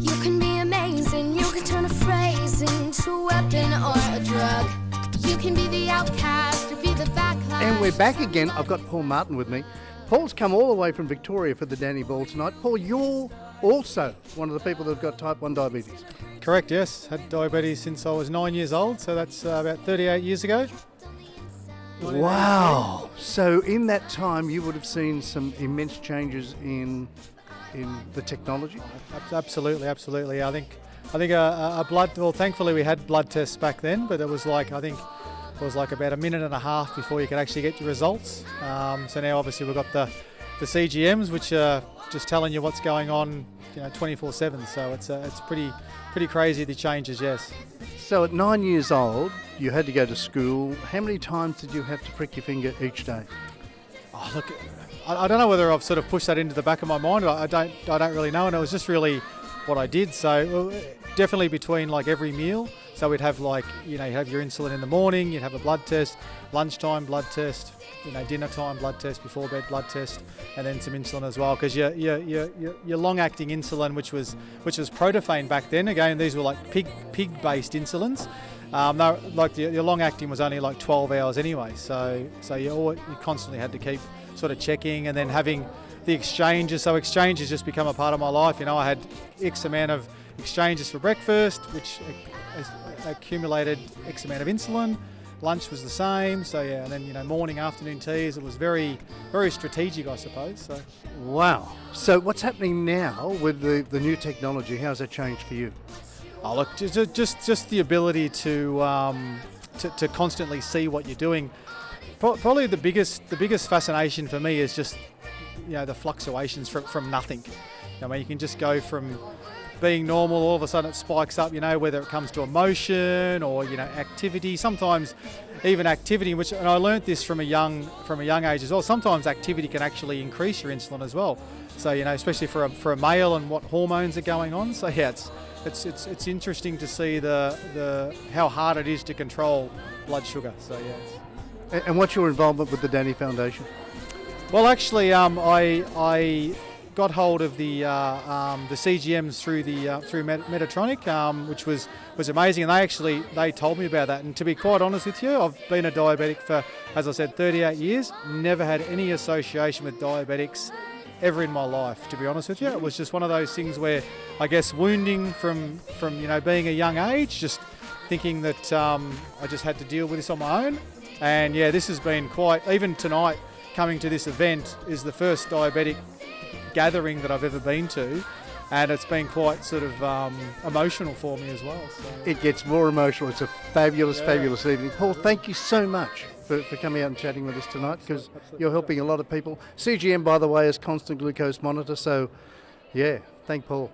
You can be amazing, you can turn a phrase into a weapon or a drug. You can be the outcast or be the backlash. And we're back again. I've got Paul Martin with me. Paul's come all the way from Victoria for the DANII Ball tonight. Paul, you're also one of the people that have got type 1 diabetes. Correct, yes. Had diabetes since I was 9 years old, so that's about 38 years ago. Wow. So in that time you would have seen some immense changes in the technology? Absolutely. I think a blood, well, thankfully we had blood tests back then, but it was like, I think it was like about a minute and a half before you could actually get your results. So now obviously we've got the CGMs, which are just telling you what's going on, 24/7. So it's pretty crazy, the changes, yes. So at 9 years old, you had to go to school. How many times did you have to prick your finger each day? Oh, look, I don't know whether I've sort of pushed that into the back of my mind. I don't really know, and it was just really what I did. So definitely between like every meal. So we'd have you'd have your insulin in the morning, you'd have a blood test, lunchtime blood test, dinner time blood test, before bed blood test, and then some insulin as well, because your long-acting insulin, which was protophane back then. Again, these were like pig-based insulins. Your long-acting was only like 12 hours anyway. So you constantly had to keep sort of checking, and then having the exchanges. So exchanges just become a part of my life. I had X amount of exchanges for breakfast, which accumulated X amount of insulin. Lunch was the same, so yeah, and then morning, afternoon teas. It was very, very strategic, I suppose. So. Wow. So what's happening now with the new technology? How's that changed for you? Oh, look, just the ability to constantly see what you're doing. Probably the biggest fascination for me is just the fluctuations from nothing. I mean, you can just go from being normal, all of a sudden it spikes up, whether it comes to emotion or, activity, sometimes even activity, and I learnt this from a young age as well. Sometimes activity can actually increase your insulin as well. So, especially for a male and what hormones are going on. So yeah, it's interesting to see how hard it is to control blood sugar. So yeah. And what's your involvement with the DANII Foundation? Well, actually, I got hold of the CGMs through Medtronic, which was amazing, and they told me about that. And to be quite honest with you, I've been a diabetic for, as I said, 38 years. Never had any association with diabetics ever in my life. To be honest with you, it was just one of those things where I guess wounding from being a young age, just thinking that I just had to deal with this on my own. And yeah, this has been quite. Even tonight, coming to this event is the first diabetic gathering that I've ever been to, and it's been quite sort of emotional for me as well. So. It gets more emotional. It's a fabulous evening. Paul, thank you so much for coming out and chatting with us tonight, because you're helping a lot of people. CGM, by the way, is constant glucose monitor, so yeah, thank Paul.